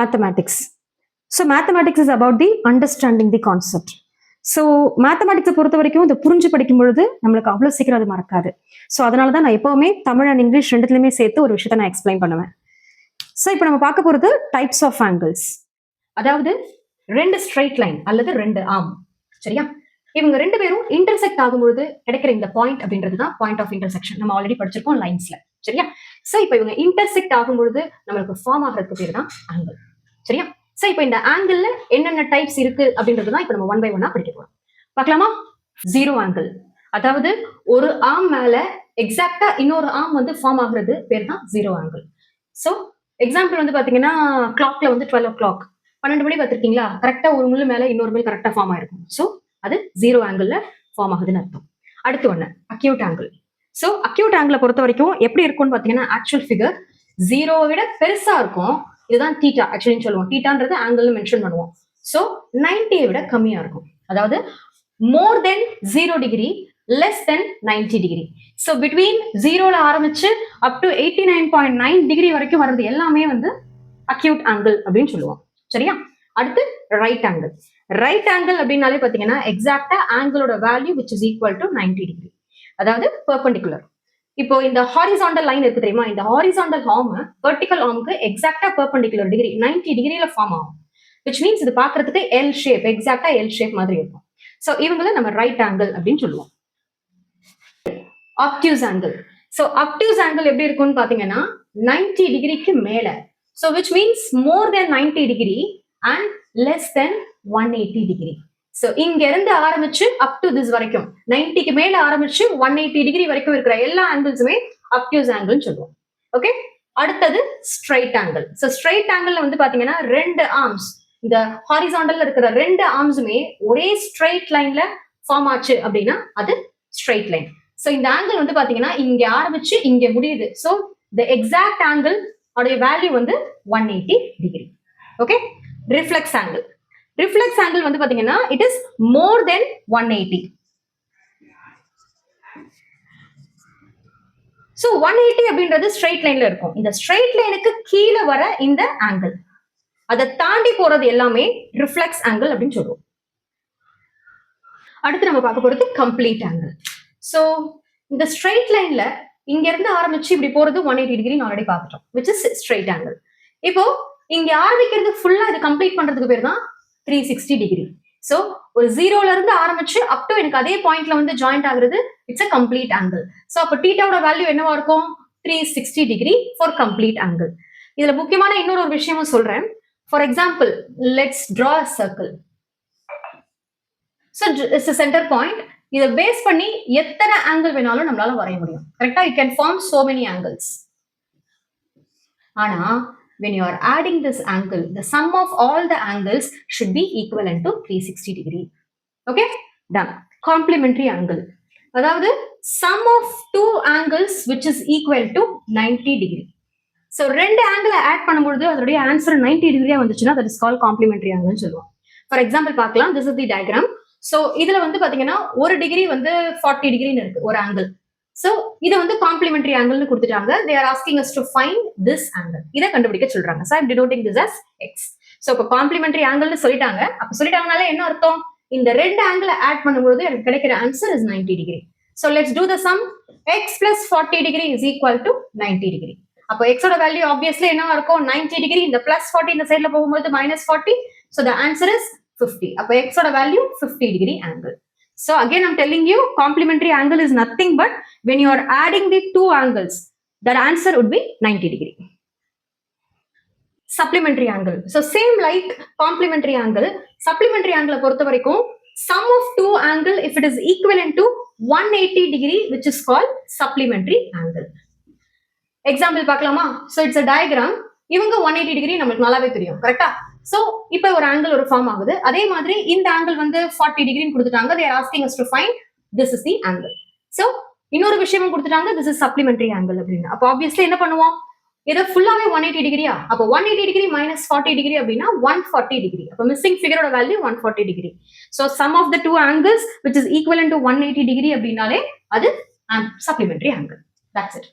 mathematics. So mathematics is about the understanding the concept. So மேத்தமெட்டிக்ஸை பொறுத்த வரைக்கும் இந்த புரிஞ்சு படிக்கும் பொழுது நம்மளுக்கு அவ்வளோ சீக்கிரம் அது மறக்காது. ஸோ அதனால தான் நான் எப்போவுமே தமிழ் அண்ட் இங்கிலீஷ் ரெண்டுத்துலையுமே சேர்த்து ஒரு விஷயத்த நான் எக்ஸ்பிளைன் பண்ணுவேன். ஸோ இப்போ நம்ம பார்க்க போகிறது டைப்ஸ் ஆஃப் ஆங்கிள்ஸ். அதாவது ரெண்டு ஸ்ட்ரைட் லைன் அல்லது ரெண்டு ஆர்ம், சரியா? இவங்க ரெண்டு பேரும் இன்டர்செக்ட் ஆகும்பொழுது கிடைக்கிற இந்த பாயிண்ட் அப்படின்றது தான் பாயிண்ட் ஆஃப் இன்டர்செக்ஷன். நம்ம ஆல்ரெடி படிச்சிருக்கோம் லைன்ஸ்ல, சரியா? ஸோ இப்போ இவங்க இன்டர்செக்ட் ஆகும்பொழுது நம்மளுக்கு ஃபார்ம் ஆகிறதுக்கு பேர் தான் ஆங்கிள், சரியா? ஸோ இப்போ இந்த ஆங்கிள் என்னென்ன டைப்ஸ் இருக்கு அப்படின்றது தான் இப்போ நம்ம ஒன் பை ஒன்னா படிக்க போறோம். பார்க்கலாமா? ஜீரோ ஆங்கிள், அதாவது ஒரு ஆர்ம் மேல எக்ஸாக்டா இன்னொரு ஆர்ம் வந்து ஃபார்ம் ஆகுறது பேர் தான் ஜீரோ ஆங்கிள். ஸோ எக்ஸாம்பிள் வந்து பாத்தீங்கன்னா கிளாக்ல வந்து 12 o'clock 12 மணி பார்த்திருக்கீங்களா? கரெக்டா ஒரு முள்ளு மேல இன்னொரு முள் கரெக்டா ஃபார்ம் ஆயிருக்கும். ஸோ அது ஜீரோ ஆங்கிள் ஃபார்ம் ஆகுதுன்னு அர்த்தம். அடுத்து ஒண்ணு அக்யூட் ஆங்கிள். ஸோ அக்யூட் ஆங்கிளை பொறுத்த வரைக்கும் எப்படி இருக்கும்னு பாத்தீங்கன்னா ஆக்சுவல் ஃபிகர் ஜீரோவை விட பெருசா இருக்கும். இதுதான் தீட்டா ஆக்சுவலி சொல்லுவோம். தீட்டான்றது ஆங்கிள் மென்ஷன் பண்ணுவோம். ஸோ 90 விட கம்மியா இருக்கும். அதாவது more than 0 degree, less than 90 degree. So between ஜீரோல ஆரம்பிச்சு அப் டு 89.9 டிகிரி வரைக்கும் வர்றது எல்லாமே வந்து அக்யூட் ஆங்கிள் அப்படின்னு சொல்லுவோம், சரியா? அடுத்து ரைட் ஆங்கிள். ரைட் ஆங்கிள் அப்படின்னாலே பாத்தீங்கன்னா எக்ஸாக்டா ஆங்கிளோட value which is equal to 90 degree, அதாவது பெர்பெண்டிகுலர். இப்போ இந்த ஹாரிசாண்டல் லைன் இருக்கு தெரியுமா? இந்த ஹாரிசாண்டல் ஆர்ம் வெர்டிகல் ஆர்முக்கு எக்ஸாக்டா பெர்பெண்டிகுலர் டிகிரி 90 டிகிரில ஃபார்ம் ஆகும். விச் மீன்ஸ் இது பாக்குறதுக்கு எல் ஷேப், எக்ஸாக்டா எல் ஷேப் மாதிரி இருக்கும். ஸோ இவங்கள நம்ம ரைட் ஆங்கிள் அப்படின்னு சொல்லுவோம். ஆப்டியூஸ் ஆங்கிள். ஸோ ஆப்டியூஸ் ஆங்கிள் எப்படி இருக்கும்னு பாத்தீங்கன்னா 90 டிகிரிக்கு மேல. So which means more then 90 degree and less than 180 degree. So இங்க இருந்து ஆரம்பிச்சு அப் டு திஸ் வரைக்கும் 90க்கு மேல ஆரம்பிச்சு 180 டிகிரி வரைக்கும் இருக்கிற எல்லா ஆங்கிள்ஸுமே அப்டியூஸ் ஆங்கிள் சொல்லுவோம். ஓகே, அடுத்தது straight angle. So straight angle வந்து பாத்தீங்கன்னா ரெண்டு ஆர்ம்ஸ், இந்த ஹாரிசாண்டல்ல இருக்கிற ரெண்டு ஆர்ம்ஸுமே ஒரே ஸ்ட்ரைட் லைன்ல ஃபார்ம் ஆச்சு அப்படின்னா அது ஸ்ட்ரைட் லைன். ஸோ இந்த ஆங்கிள் வந்து பாத்தீங்கன்னா இங்க ஆரம்பிச்சு இங்க முடியுது. ஸோ த எக்ஸாக்ட் ஆங்கிள் உடைய வேல்யூ வந்து 180 degree. Okay, reflex angle. Reflex angle வந்து பாத்தீங்கன்னா it is more then 180. So 180 அப்படின்றது ஸ்ட்ரைட் லைன்ல இருக்கும். இந்த ஸ்ட்ரைட் லைனுக்கு கீழே வர இந்த ஆங்கிள், அதை தாண்டி போறது எல்லாமே ரிஃப்ளெக்ஸ் ஆங்கிள் அப்படின்னு சொல்லுவோம். அடுத்து நம்ம பார்க்க போறது கம்ப்ளீட் ஆங்கிள். சோ இந்த ஸ்ட்ரைட் லைன்ல இங்க இருந்து ஆரம்பிச்சு இப்படி போறது 180 டிகிரி ஆல்ரெடி பார்த்துட்டோம், which is ஸ்ட்ரைட் ஆங்கிள். இப்போ இங்க ஆரம்பிக்கிறது ஃபுல்லா இது கம்ப்ளீட் பண்றதுக்கு பேர் தான் 360 டிகிரி. ஸோ ஒரு ஜீரோல இருந்து ஆரம்பிச்சு அப் டு எனக்கு அதே பாயிண்ட்ல வந்து ஜாயிண்ட் ஆகுறது it's a complete angle. So அப்போ டீட்டாவோட வேல்யூ என்னவா இருக்கும்? 360 டிகிரி ஃபார் கம்ப்ளீட் ஆங்கிள். இதுல முக்கியமான இன்னொரு ஒரு விஷயமும் சொல்றேன். For example let's draw a circle. So it's a centre point. இதை பேஸ் பண்ணி எத்தனை ஆங்கிள் வேணாலும் நம்மளால வரைய முடியும், கரெக்டா? You can form so many angles. ஆனா when you are adding this angle, the sum of all the angles should be equivalent to 360 degree. Okay, done. Complementary angle, அதாவது sum of two angles which is equal to 90 degree. So ரெண்டு angle add பண்ணும்போது அதோடைய answer 90 டிகிரியா வந்துச்சுன்னா that is called complementary angle சொல்லுவோம். For example பார்க்கலாம், this is the diagram. So இதுல வந்து பாத்தீங்கன்னா ஒரு டிகிரி வந்து 40 டிகிரின்னு இருக்கு ஒரு ஆங்கிள். சோ இது வந்து காம்ப்ளிமெண்டரி ஆங்கிள்னு கொடுத்துட்டாங்க. they are asking us to find this angle. இதை கண்டுபிடிக்க சொல்றாங்க. so I am denoting this as x. So இப்போ காம்ப்ளிமெண்டரி ஆங்கிள்னு சொல்லிட்டாங்க. அப்ப சொல்லிட்டாங்கனால என்ன அர்த்தம்? இந்த ரெண்டு ஆங்கிளை ஆட் பண்ணும்போது எனக்கு கிடைக்கிற answer is 90 degree. so let's do the sum. x plus 40 degree is equal to 90 degree. அப்போ x ஓட வேல்யூ ஆப்வியஸ்லி என்னவா இருக்கும்? 90 டிகிரி. இந்த பிளஸ் 40 இந்த சைட்ல போகும்போது minus 40. so the answer is 50. அப்போ x ஓட value 50 degree angle. So again I'm telling you complementary angle is nothing but when you are adding the two angles, that answer would be 90 degree. Supplementary angle. So same like complementary angle. Supplementary angle பொறுத்த வரைக்கும் sum of two angle if it is equivalent to 180 degree which is called supplementary angle. Example பார்க்கலாமா? So it's a diagram. இவங்க 180 degree நமக்கு நல்லாவே தெரியும், கரெக்டா? So இப்போ ஒரு ஆங்கிள் ஒரு ஃபார்ம் ஆகுது. அதே மாதிரி இந்த ஆங்கிள் வந்து 40 டிகிரின்னு கொடுத்துட்டாங்க. they are asking us to find this is the angle. So இன்னொரு விஷயமும் கொடுத்துட்டாங்க, this is supplementary angle அப்படின்னு. அப்போ ஆப்வியஸ்லி என்ன பண்ணுவோம்? இது ஃபுல்லாவே 180 டிகிரியா? அப்போ 180 டிகிரி மைனஸ் 40 டிகிரி அப்படின்னா 140 டிகிரி. அப்போ மிஸ்ஸிங் ஃபிகரோட value 140 degree. So sum of the two angles which is equivalent to 180 degree அப்படின்னாலே அது supplementary angle. That's it.